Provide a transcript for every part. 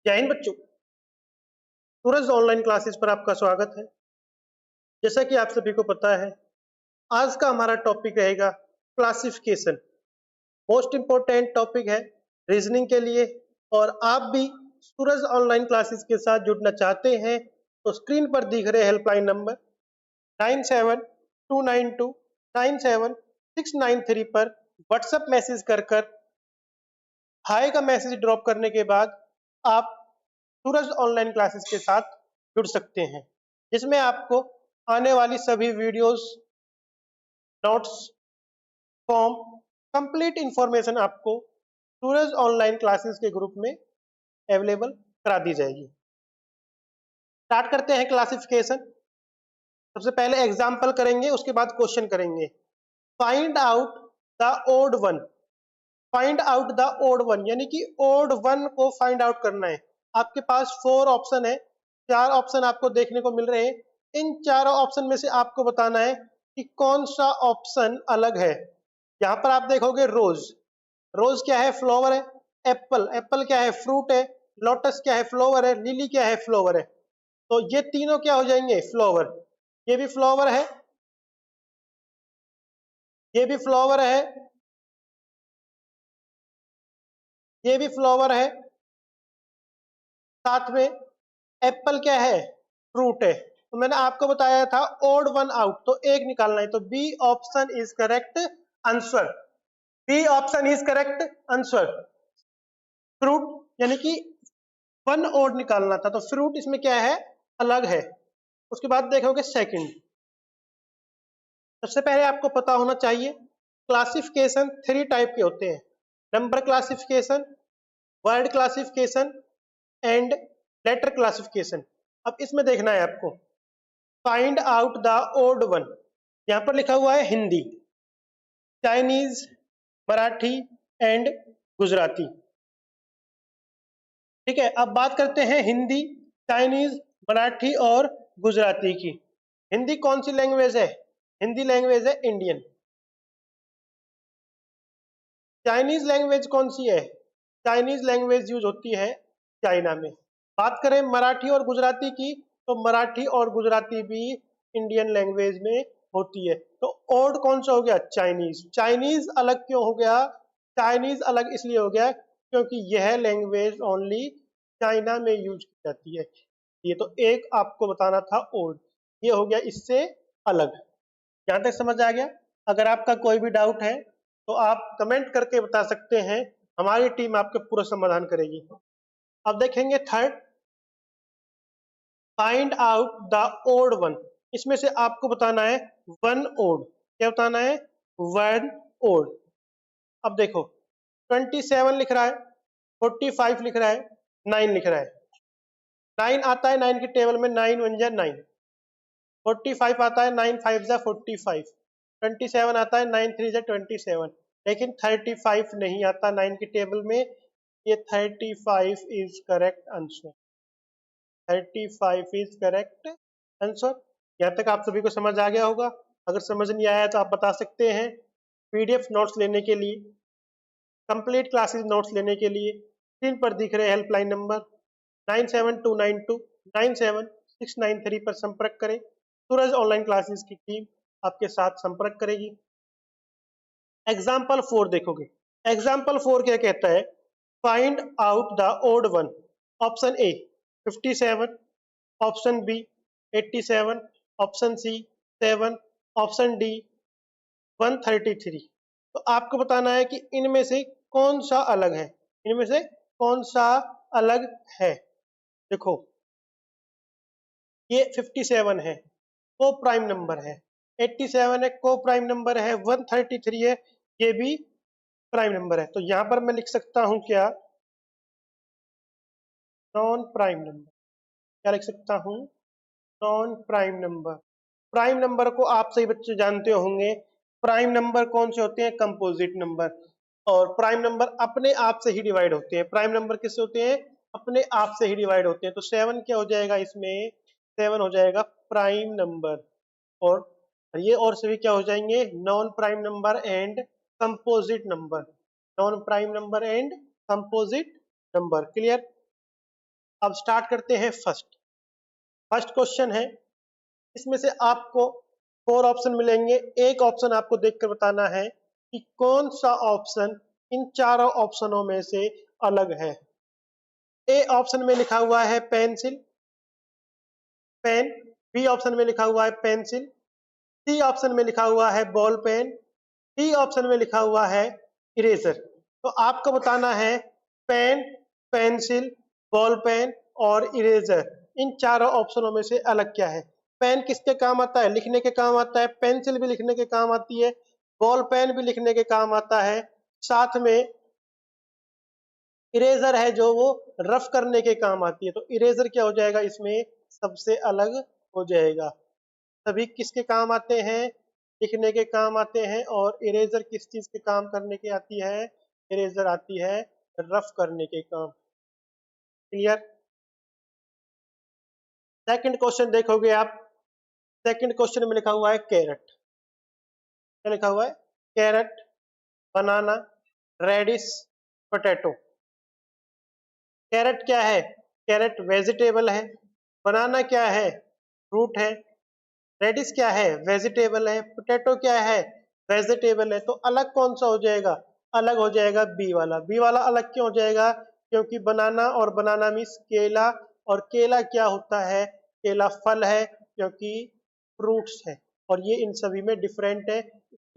जय हिंद बच्चों। सूरज online classes पर आपका स्वागत है। जैसा कि आप सभी को पता है, आज का हमारा टॉपिक रहेगा क्लासिफिकेशन। मोस्ट इम्पोर्टेंट टॉपिक है रीजनिंग के लिए। और आप भी सूरज ऑनलाइन क्लासेस के साथ जुड़ना चाहते हैं तो स्क्रीन पर दिख रहे हेल्पलाइन नंबर 9729297693 पर व्हाट्सएप मैसेज कर हाय का मैसेज ड्रॉप करने के बाद आप सूरज ऑनलाइन क्लासेस के साथ जुड़ सकते हैं, जिसमें आपको आने वाली सभी videos, notes, form, complete information आपको सूरज ऑनलाइन क्लासेस के ग्रुप में अवेलेबल करा दी जाएगी। स्टार्ट करते हैं क्लासिफिकेशन। सबसे पहले एग्जाम्पल करेंगे, उसके बाद क्वेश्चन करेंगे। Find out the odd one. Find out the odd one यानी कि ओड वन को फाइंड आउट करना है। आपके पास 4 ऑप्शन है, 4 ऑप्शन आपको देखने को मिल रहे हैं। इन चारों ऑप्शन में से आपको बताना है कि कौन सा ऑप्शन अलग है। यहाँ पर आप देखोगे रोज। रोज क्या है? फ्लावर है। एप्पल, एप्पल क्या है? फ्रूट है। लोटस क्या है? फ्लावर है। लिली क्या है? फ्लावर है। तो ये तीनों क्या हो जाएंगे? फ्लावर। ये भी फ्लावर है, ये भी फ्लावर है, ये भी फ्लावर है। साथ में एप्पल क्या है? फ्रूट है। तो मैंने आपको बताया था ओड वन आउट, तो एक निकालना है। तो B option is correct answer. B option is correct answer. Fruit यानी कि वन ओड निकालना था, तो फ्रूट इसमें क्या है? अलग है। उसके बाद देखोगे सेकंड। सबसे पहले आपको पता होना चाहिए क्लासिफिकेशन 3 टाइप के होते हैं। Number classification, word classification and letter classification. अब इसमें देखना है आपको find out the odd one. यहां पर लिखा हुआ है हिंदी, चाइनीज, मराठी एंड गुजराती। ठीक है, अब बात करते हैं हिंदी, चाइनीज, मराठी और गुजराती की। हिंदी कौन सी लैंग्वेज है? हिंदी लैंग्वेज है इंडियन। चाइनीज लैंग्वेज कौन सी है? चाइनीज लैंग्वेज यूज होती है चाइना में। बात करें मराठी और गुजराती की, तो मराठी और गुजराती भी इंडियन लैंग्वेज में होती है। तो ओड कौन सा हो गया? चाइनीज। चाइनीज अलग क्यों हो गया? चाइनीज अलग इसलिए हो गया क्योंकि यह लैंग्वेज ओनली चाइना में यूज की जाती है। ये तो एक आपको बताना था ओड, ये हो गया इससे अलग। यहाँ तक समझ आ गया? अगर आपका कोई भी डाउट है तो आप कमेंट करके बता सकते हैं, हमारी टीम आपके पूरा समाधान करेगी। अब देखेंगे third, find out the odd one. इसमें से आपको बताना है वन ओड। क्या बताना है? One odd. अब देखो 27 लिख रहा है, 45 लिख रहा है, 9 लिख रहा है। 9 आता है 9 की टेबल में, 9 1 जा 9। 45 आता है, 9 5 जा 45। 27 आता है, 9 3 जा 27। लेकिन 35 नहीं आता 9 की टेबल में। ये 35 is correct answer. 35 is correct answer. यहाँ तक आप सभी को समझ आ गया होगा। अगर समझ नहीं आया तो आप बता सकते हैं। पीडीएफ नोट्स लेने के लिए, कंप्लीट क्लासेस नोट्स लेने के लिए स्क्रीन पर दिख रहे हेल्पलाइन नंबर 9729297693 पर संपर्क करें। सूरज ऑनलाइन क्लासेस की टीम आपके साथ संपर्क करेगी। एग्जाम्पल 4 देखोगे। एग्जाम्पल 4 क्या कहता है? Find out the odd one. Option A 57, option B 87, option C 7, option D 133। तो आपको बताना है कि इनमें से कौन सा अलग है। इनमें से कौन सा अलग है? देखो ये 57 है, को प्राइम नंबर है। 87 है, को प्राइम नंबर है। 133 है, ये भी प्राइम नंबर है। तो यहां पर मैं लिख सकता हूं क्या? Non prime number. क्या लिख सकता हूं? Non prime number. Prime number को आप सही बच्चे जानते होंगे। प्राइम नंबर कौन से होते हैं? Composite number. और प्राइम नंबर अपने आप से ही डिवाइड होते हैं। प्राइम नंबर किससे होते हैं? अपने आप से ही डिवाइड होते हैं। तो 7 क्या हो जाएगा इसमें? 7 हो जाएगा प्राइम नंबर। और ये और सभी क्या हो जाएंगे? Non prime number and composite number. Non prime number and composite number. Clear? अब स्टार्ट करते हैं फर्स्ट क्वेश्चन है। इसमें से आपको 4 ऑप्शन मिलेंगे। एक ऑप्शन आपको देखकर बताना है कि कौन सा ऑप्शन इन चारों ऑप्शनों में से अलग है। ए ऑप्शन में लिखा हुआ है पेंसिल, पेन। बी ऑप्शन में लिखा हुआ है पेंसिल। सी ऑप्शन में लिखा हुआ है बॉल पेन। डी ऑप्शन में लिखा हुआ है इरेजर। तो आपको बताना है पेन, पेंसिल, बॉल पेन और इरेजर, इन चारों ऑप्शनों में से अलग क्या है। पेन किसके काम आता है? लिखने के काम आता है। पेंसिल भी लिखने के काम आती है। बॉल पेन भी लिखने के काम आता है। साथ में इरेजर है जो वो रफ करने के काम आती है। तो इरेजर क्या हो जाएगा? इसमें सबसे अलग हो जाएगा। सभी किसके काम आते हैं? लिखने के काम आते हैं। और इरेजर किस चीज के काम करने की आती है? इरेजर आती है रफ करने के काम। क्लियर? सेकंड क्वेश्चन देखोगे आप। सेकंड क्वेश्चन में लिखा हुआ है कैरेट। क्या लिखा हुआ है? कैरेट, बनाना, रेडिस, पोटैटो। कैरेट क्या है? कैरेट वेजिटेबल है। बनाना क्या है? फ्रूट है। रेडिस क्या है? वेजिटेबल है। पोटैटो क्या है? वेजिटेबल है। तो अलग कौन सा हो जाएगा? अलग हो जाएगा बी वाला। बी वाला अलग क्यों हो जाएगा? क्योंकि बनाना, और बनाना मीन्स केला, और केला क्या होता है? केला फल है, क्योंकि फ्रूट्स है। और ये इन सभी में डिफरेंट है।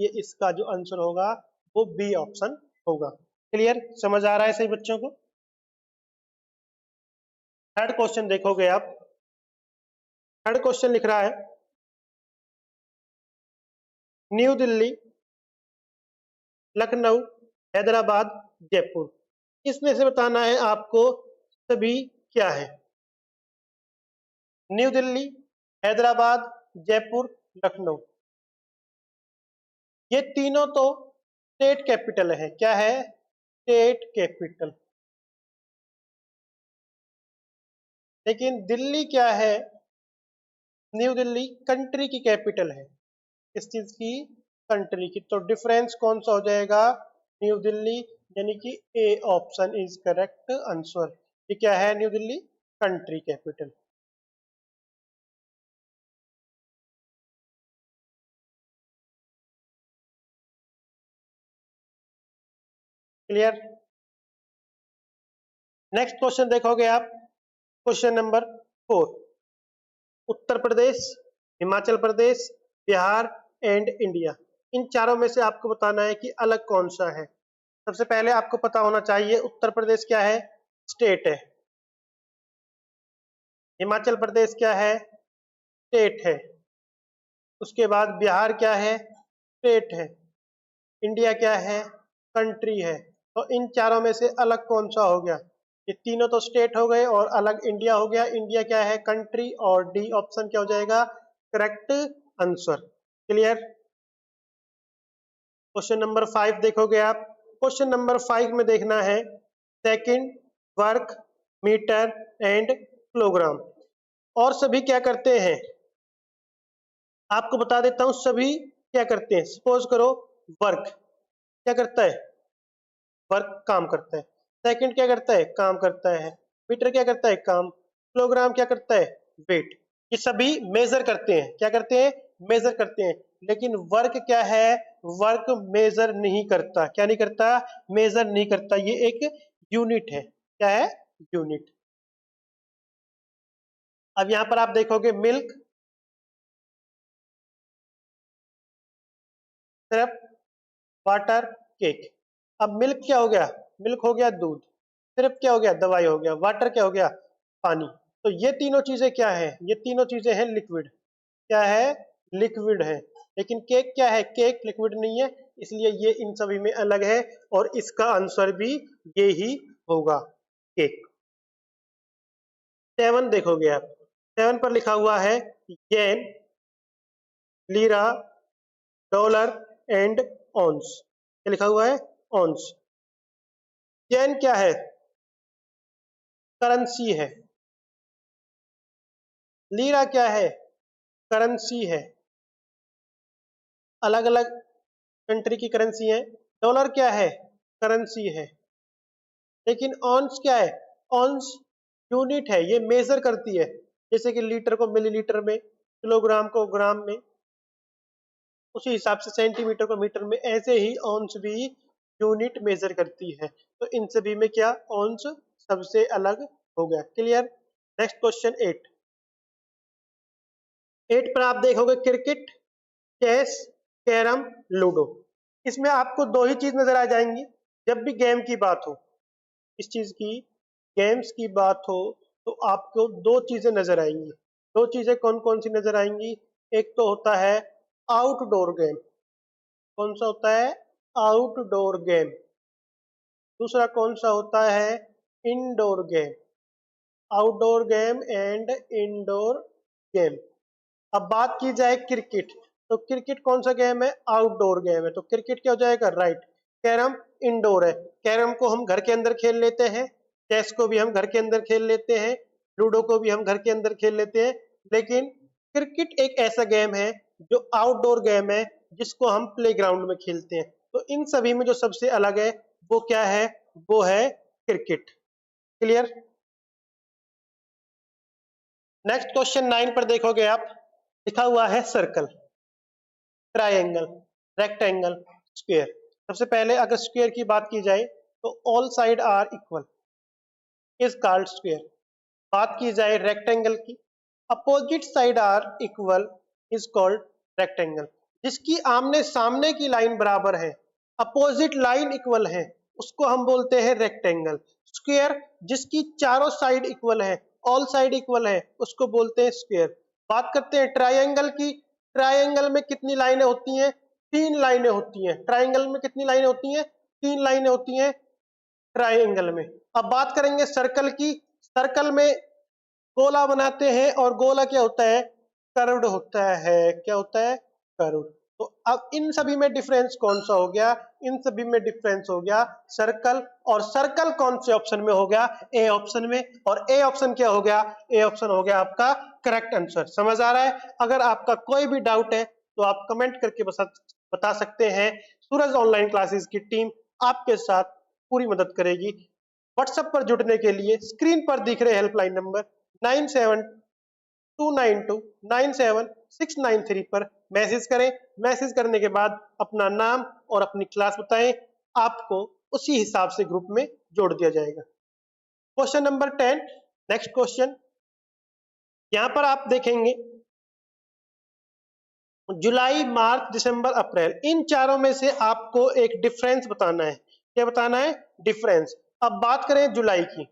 ये इसका जो आंसर होगा वो बी ऑप्शन होगा। क्लियर? समझ आ रहा है सही बच्चों को? थर्ड क्वेश्चन देखोगे आप। थर्ड क्वेश्चन लिख रहा है न्यू दिल्ली, लखनऊ, हैदराबाद, जयपुर। इसमें से बताना है आपको सभी क्या है। न्यू दिल्ली, हैदराबाद, जयपुर, लखनऊ, ये तीनों तो स्टेट कैपिटल है। क्या है? State capital. लेकिन दिल्ली क्या है? न्यू दिल्ली कंट्री की कैपिटल है। किस चीज की? कंट्री की। तो डिफरेंस कौन सा हो जाएगा? न्यू दिल्ली, यानी कि A option is correct answer. ये क्या है? New Delhi country capital. Clear? Next question देखोगे आप। Question number 4। Uttar Pradesh, Himachal Pradesh, Bihar and India, इन चारों में से आपको बताना है कि अलग कौन सा है। सबसे पहले आपको पता होना चाहिए उत्तर प्रदेश क्या है? स्टेट है। हिमाचल प्रदेश क्या है? स्टेट है। उसके बाद बिहार क्या है? स्टेट है। इंडिया क्या है? कंट्री है। तो इन चारों में से अलग कौन सा हो गया? ये तीनों तो स्टेट हो गए और अलग इंडिया हो गया। इंडिया क्या है? कंट्री। और डी ऑप्शन क्या हो जाएगा? Correct answer. Clear? Question number 5 देखोगे आप। क्वेश्चन नंबर 5 में देखना है second, work, metre and kilogram. और सभी क्या करते हैं? आपको बता देता हूं सभी क्या करते हैं। सपोज करो वर्क क्या करता है? वर्क काम करता है। सेकंड क्या करता है? काम करता है। मीटर क्या करता है? काम। किलोग्राम क्या करता है? वेट। ये सभी मेजर करते हैं। क्या करते हैं? मेजर करते हैं। लेकिन वर्क क्या है? वर्क मेजर नहीं करता। क्या नहीं करता? मेजर नहीं करता। ये एक यूनिट है। क्या है? यूनिट। अब यहां पर आप देखोगे मिल्क, सिर्फ, वाटर, केक। अब मिल्क क्या हो गया? मिल्क हो गया दूध। सिर्फ क्या हो गया? दवाई हो गया। वाटर क्या हो गया? पानी। तो ये तीनों चीजें क्या है? ये तीनों चीजें हैं लिक्विड। क्या है? लिक्विड है। लेकिन केक क्या है? केक लिक्विड नहीं है। इसलिए ये इन सभी में अलग है। और इसका आंसर भी ये ही होगा, केक। 7 देखोगे आप। 7 पर लिखा हुआ है येन, लीरा, डॉलर एंड ऑन्स। क्या लिखा हुआ है? ऑन्स। येन क्या है? करेंसी है। लीरा क्या है? करेंसी है। अलग अलग कंट्री की करेंसी है। डॉलर क्या है? करेंसी है। लेकिन ऑन्स क्या है? ऑन्स यूनिट है, ये मेजर करती है। जैसे कि लीटर को मिलीलीटर में, किलोग्राम को ग्राम में, उसी हिसाब से सेंटीमीटर को मीटर में, ऐसे ही औंस भी यूनिट मेजर करती है। तो इन सभी में क्या औंस सबसे अलग हो गया। क्लियर। नेक्स्ट क्वेश्चन 8 पर आप देखोगे क्रिकेट, चेस, कैरम, लूडो। इसमें आपको दो ही चीज नजर आ जाएंगी। जब भी गेम की बात हो, इस चीज की गेम्स की बात हो, तो आपको दो चीजें नजर आएंगी। दो चीजें कौन कौन सी नजर आएंगी? एक तो होता है आउटडोर गेम। कौन सा होता है? Outdoor game. दूसरा कौन सा होता है? Indoor game. Outdoor game and indoor game. अब बात की जाए क्रिकेट, तो क्रिकेट कौन सा गेम है? आउटडोर गेम है। तो क्रिकेट क्या हो जाएगा? राइट। कैरम इंडोर है, कैरम को हम घर के अंदर खेल लेते हैं, चेस को भी हम घर के अंदर खेल लेते हैं, लूडो को भी हम घर के अंदर खेल लेते हैं। लेकिन क्रिकेट एक ऐसा गेम है जो आउटडोर गेम है, जिसको हम प्लेग्राउंड में खेलते हैं। तो इन सभी में जो सबसे अलग है वो क्या है? वो है क्रिकेट। क्लियर। नेक्स्ट क्वेश्चन 9 पर देखोगे आप, लिखा हुआ है सर्कल, ट्राइंगल, रेक्टेंगल, स्क्वायर। सबसे पहले अगर स्क्वायर की बात की जाए तो all side are equal is called square. बात की जाए रेक्टेंगल की, opposite side are equal is called rectangle. जिसकी आमने सामने की लाइन बराबर है, अपोजिट लाइन इक्वल है, उसको हम बोलते हैं रेक्टेंगल। स्क्वायर जिसकी चारों साइड इक्वल है, ऑल साइड इक्वल है, उसको बोलते हैं स्क्वायर। बात करते हैं ट्राइंगल की। ट्राइंगल में कितनी लाइनें होती हैं? तीन लाइनें होती हैं। ट्राइंगल में कितनी लाइनें होती हैं? तीन लाइनें होती हैं ट्राइंगल में। अब बात करेंगे सर्कल की। सर्कल में गोला बनाते हैं, और गोला क्या होता है? कर्व्ड होता है। क्या होता है? कर्व्ड। तो अब इन सभी में डिफरेंस कौन सा हो गया? इन सभी में डिफरेंस हो गया सर्कल। और सर्कल कौन से ऑप्शन में हो गया? ए ऑप्शन में। और ए ऑप्शन क्या हो गया? ए ऑप्शन हो गया आपका करेक्ट आंसर। समझ आ रहा है? अगर आपका कोई भी डाउट है तो आप कमेंट करके बता सकते हैं। सूरज ऑनलाइन क्लासेस की टीम आपके साथ पूरी मदद करेगी। व्हाट्सएप पर जुड़ने के लिए स्क्रीन पर दिख रहे हेल्पलाइन नंबर 9729297693 पर मैसेज करें। मैसेज करने के बाद अपना नाम और अपनी क्लास बताएं, आपको उसी हिसाब से ग्रुप में जोड़ दिया जाएगा। Question number 10, next question. यहां पर आप देखेंगे जुलाई, मार्च, दिसंबर, अप्रैल, इन चारों में से आपको एक डिफरेंस बताना है। क्या बताना है? डिफरेंस। अब बात करें जुलाई की।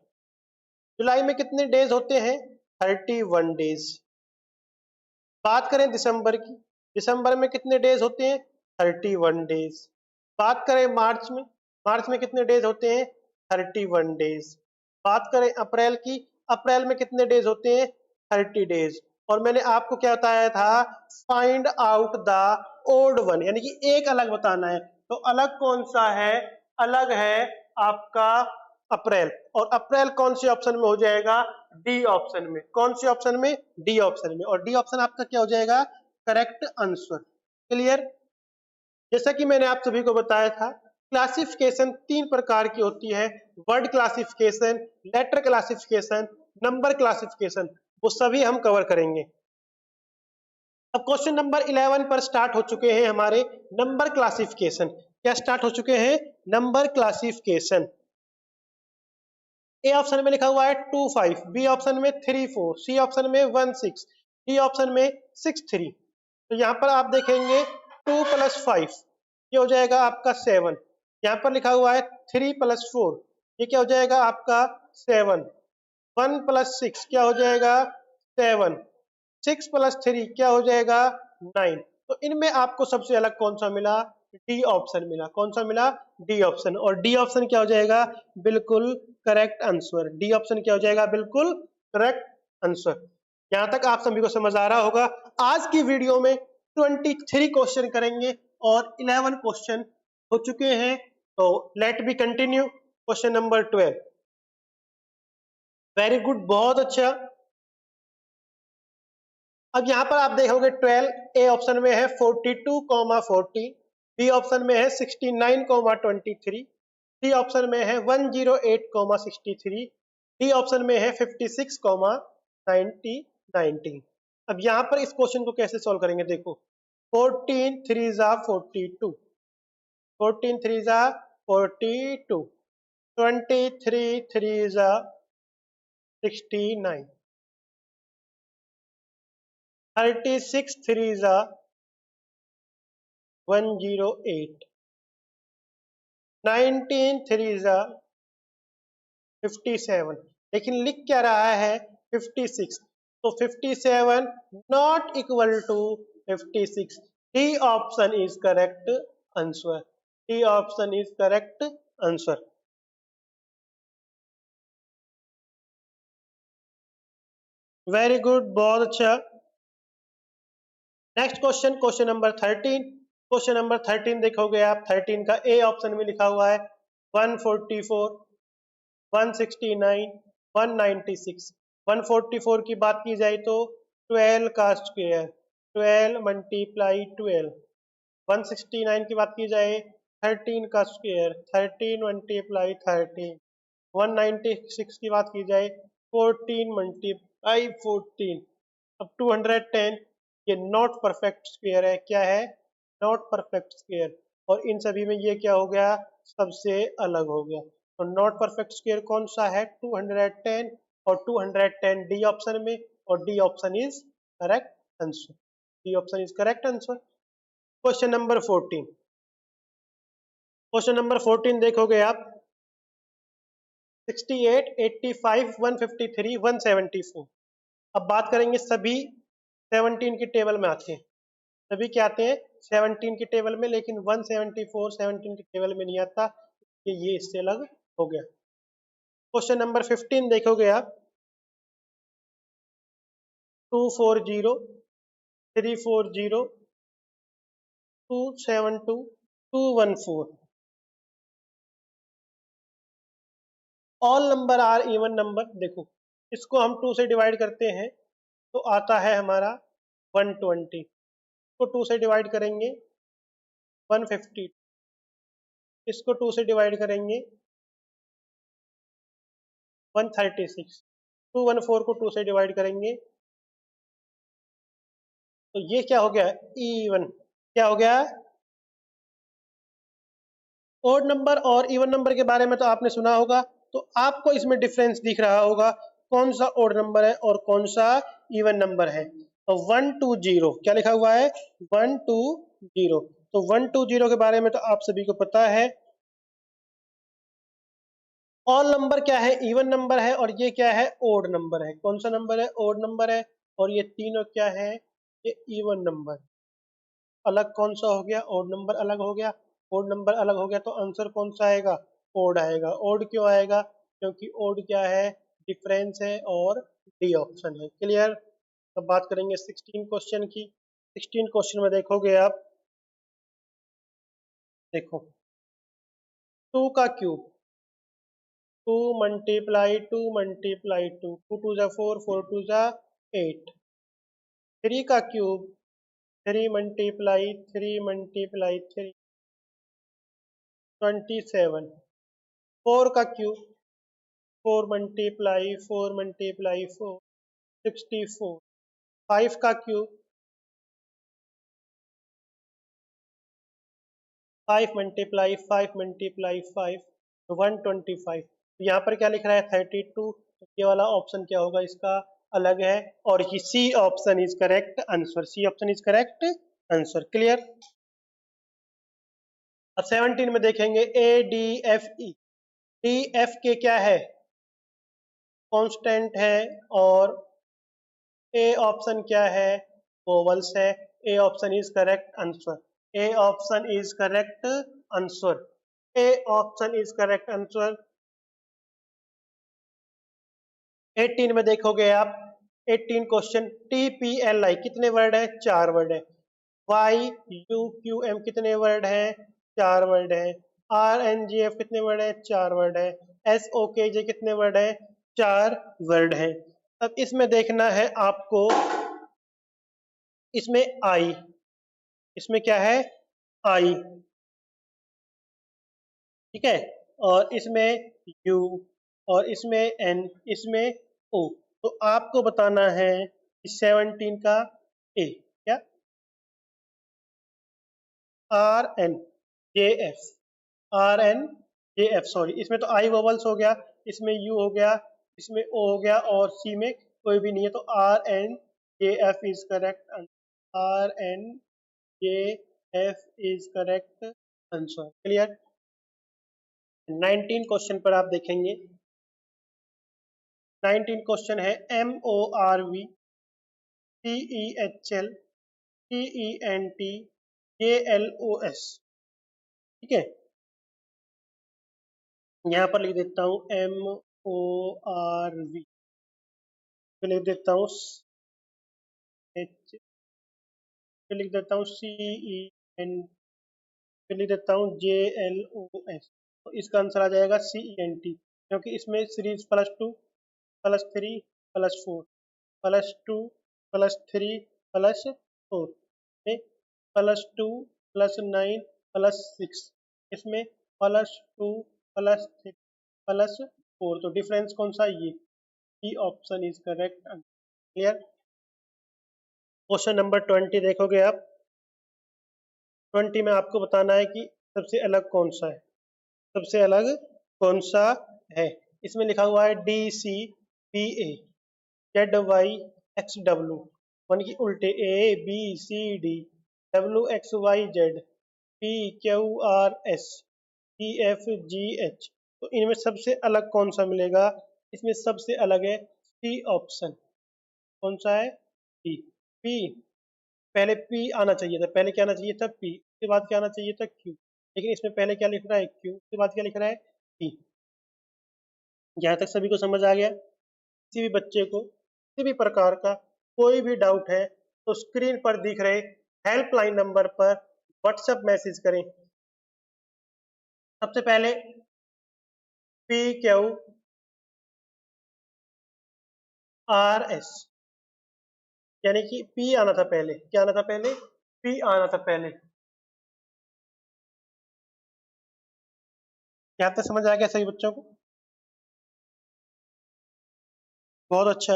जुलाई में कितने डेज होते हैं? 31 डेज। बात करें दिसंबर की, दिसंबर में कितने डेज होते हैं? 31 डेज। बात करें मार्च में, मार्च में कितने डेज होते हैं? 31 डेज। बात करें अप्रैल की, अप्रैल में कितने डेज होते हैं? 30 डेज। और मैंने आपको क्या बताया था? Find out the odd one, यानी कि एक अलग बताना है। तो अलग कौन सा है? अलग है आपका अप्रैल। और अप्रैल कौन से ऑप्शन में हो जाएगा? डी ऑप्शन में। कौन से ऑप्शन में? डी ऑप्शन में। और डी ऑप्शन आपका क्या हो जाएगा? Correct answer. क्लियर। जैसा कि मैंने आप सभी को बताया था, क्लासिफिकेशन तीन प्रकार की होती है। Word classification, letter classification, number classification, वो सभी हम कवर करेंगे। अब क्वेश्चन नंबर 11 पर स्टार्ट हो चुके हैं हमारे नंबर क्लासिफिकेशन। क्या स्टार्ट हो चुके हैं? Number classification. ए ऑप्शन में लिखा हुआ है 2 5, बी ऑप्शन में 3 4, सी ऑप्शन में 1 6, डी ऑप्शन में 6 3। तो यहाँ पर आप देखेंगे 2 + 5, ये हो जाएगा आपका 7। यहाँ पर लिखा हुआ है 3 + 4, ये क्या हो जाएगा आपका 7। 1 + 6 क्या हो जाएगा? 7। 6 + 3 क्या हो जाएगा? 9। तो इनमें आपको सबसे अलग कौन सा मिला? डी ऑप्शन मिला। कौन सा मिला? D option. और डी ऑप्शन क्या हो जाएगा? बिल्कुल करेक्ट आंसर। डी ऑप्शन क्या हो जाएगा? बिल्कुल करेक्ट आंसर। यहां तक आप सभी को समझ आ रहा होगा। आज की वीडियो में 23 क्वेश्चन करेंगे और 11 क्वेश्चन हो चुके हैं। तो let be continue. Question number 12। Very good, बहुत अच्छा। अब यहाँ पर आप देखोगे 12, ए ऑप्शन में है 42,40, बी ऑप्शन में है 69,23, सी ऑप्शन में है 108,63, डी ऑप्शन में है 56, 90, 90। अब यहाँ पर इस क्वेश्चन को कैसे सॉल्व करेंगे, देखो 14 3 जा 42, 14 3 जा 42, 23 3 जा 69, 36 3 जा 108, 19 3 जा 57, लेकिन लिख क्या रहा है 56, तो 57 not equal to 56। D option is correct answer, D option is correct answer. Very good, बहुत अच्छा। Next question, question number 13। Question number 13 देखोगे आप, 13 का ए ऑप्शन में लिखा हुआ है 144, 169, 196। 144 की बात की जाए तो 12 का स्क्वायर, 12 मल्टीप्लाई 12। 169 की बात की जाए 13 का स्क्वायर, 13 मल्टीप्लाई 13। 196 की बात की जाए 14 मल्टीप्लाई 14। अब 210 ये नॉट परफेक्ट स्क्वायर है, क्या है, नॉट परफेक्ट स्क्वायर, और इन सभी में ये क्या हो गया, सबसे अलग हो गया। तो नॉट परफेक्ट स्क्वायर कौन सा है, 210, और 210 डी ऑप्शन में, और D option is correct answer, D option is correct answer. Question number 14, question number 14 देखोगे आप, 68, 85, 153, 174। अब बात करेंगे सभी 17 की टेबल में आते हैं, सभी क्या आते हैं 17 की टेबल में, लेकिन 174 17 की टेबल में नहीं आता, ये इससे अलग हो गया। क्वेश्चन नंबर 15 देखोगे आप, 240, 340, 272, 214। All number are even number. देखो इसको हम 2 से डिवाइड करते हैं तो आता है हमारा 120, इसको 2 से डिवाइड करेंगे 150, इसको 2 से डिवाइड करेंगे 136, 214 को 2 से डिवाइड करेंगे तो ये क्या हो गया, इवन, क्या हो गया, ओड नंबर और इवन नंबर के बारे में तो आपने सुना होगा, तो आपको इसमें डिफरेंस दिख रहा होगा कौन सा ओड नंबर है और कौन सा इवन नंबर है। तो 120 क्या लिखा हुआ है, 120, तो 120 के बारे में तो आप सभी को पता है। ऑल नंबर क्या है, इवन नंबर है, और ये क्या है, ओड नंबर है। कौन सा नंबर है, ओड नंबर है, और ये तीनों क्या है, ये इवन नंबर। अलग कौन सा हो गया, ओड नंबर अलग हो गया, ओड नंबर अलग हो गया तो आंसर कौन सा आएगा, ओड आएगा। ओड क्यों आएगा, क्योंकि ओड क्या है, डिफरेंस है, और डी ऑप्शन है। क्लियर। अब बात करेंगे 16 क्वेश्चन की। 16 क्वेश्चन में देखोगे आप, देखो 2 का क्यूब, 2 मल्टीप्लाई 2 मल्टीप्लाई 2, 2 2 जा 4, 4 2 जा 8। 3 का क्यूब, 3 मल्टीप्लाई 3 मल्टीप्लाई 3, 27। 4 का क्यूब, 4 मल्टीप्लाई 4 मल्टीप्लाई 4, 64। 5 का क्यूब, 5 मल्टीप्लाई 5 मल्टीप्लाई 5, 125। यहाँ पर क्या लिख रहा है 32, तो ये वाला ऑप्शन क्या होगा इसका, अलग है, और ये C option is correct answer, C option is correct answer. Clear. अब 17 में देखेंगे A D F E, D F के क्या है, कांस्टेंट है, और ए ऑप्शन क्या है, वोवल्स है। ए option is correct answer, A option is correct answer, A option is correct answer. 18 में देखोगे आप, 18 question, T P L I कितने वर्ड है, 4 वर्ड है। वाई यू क्यू एम कितने वर्ड है, 4 वर्ड है। आर एन जी एफ कितने वर्ड है, 4 वर्ड है। एस ओ के जे कितने वर्ड है, 4 वर्ड है। अब इसमें देखना है आपको, इसमें आई, इसमें क्या है, आई, ठीक है, और इसमें यू, और इसमें एन, इसमें ओ। तो आपको बताना है कि 17 का ए क्या, R N J F, R N J F, sorry इसमें तो आई वोवल्स हो गया, इसमें यू हो गया, इसमें ओ हो गया और सी में कोई भी नहीं है, तो R N J F is correct, R N J F is correct answer. Clear. 19 question पर आप देखेंगे। 19 क्वेश्चन है M O R V C E H L T E N T J L O S. ठीक है, यहाँ पर लिख देता हूँ एम ओ आर वी, फिर लिख देता हूँ एच, फिर लिख देता हूँ सी ई एन, फिर लिख देता हूँ जे एल ओ एस। तो इसका आंसर आ जाएगा सी ई एन टी, क्योंकि इसमें सीरीज +2 +3 +4 +2 +3 +4 में +2 +9 +6, इसमें +2 +3 +4, तो डिफरेंस कौन सा, ये C option is correct. Clear. Question number 20 देखोगे आप। 20 में आपको बताना है कि सबसे अलग कौन सा है, सबसे अलग कौन सा है। इसमें लिखा हुआ है D C B A Z Y X W, मान की उल्टे A B C D W X Y Z P Q R S T F G H. तो इनमें सबसे अलग कौन सा मिलेगा, इसमें सबसे अलग है सी ऑप्शन। कौन सा है, पी। पी, पहले पी आना चाहिए था, पहले क्या आना चाहिए था, पी, उसके बाद क्या आना चाहिए था, क्यू, लेकिन इसमें पहले क्या लिख रहा है, क्यू, उसके बाद क्या लिख रहा है, पी। यहाँ तक सभी को समझ आ गया। किसी भी बच्चे को किसी भी प्रकार का कोई भी डाउट है तो स्क्रीन पर दिख रहे हेल्पलाइन नंबर पर व्हाट्सएप मैसेज करें। सबसे पहले पी क्यू आर एस, यानी कि पी आना था पहले, क्या आना था पहले, पी आना था पहले। यहाँ तक समझ आ गया सभी बच्चों को, बहुत अच्छा।